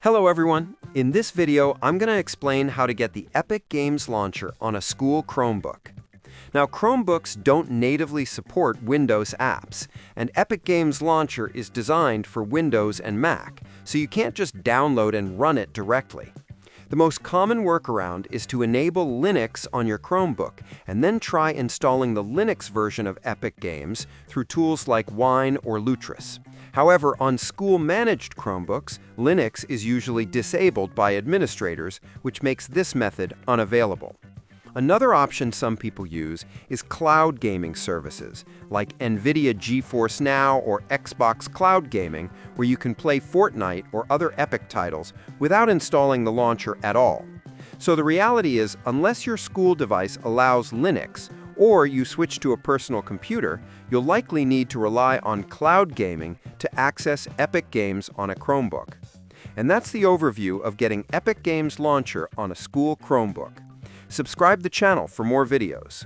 Hello everyone. In this video, I'm going to explain how to get the Epic Games Launcher on a school Chromebook. Now, Chromebooks don't natively support Windows apps, and Epic Games Launcher is designed for Windows and Mac, so you can't just download and run it directly. The most common workaround is to enable Linux on your Chromebook and then try installing the Linux version of Epic Games through tools like Wine or Lutris. However, on school-managed Chromebooks, Linux is usually disabled by administrators, which makes this method unavailable. Another option some people use is cloud gaming services, like NVIDIA GeForce Now or Xbox Cloud Gaming, where you can play Fortnite or other Epic titles without installing the launcher at all. So the reality is, unless your school device allows Linux, or you switch to a personal computer, you'll likely need to rely on cloud gaming to access Epic Games on a Chromebook. And that's the overview of getting Epic Games Launcher on a school Chromebook. Subscribe the channel for more videos.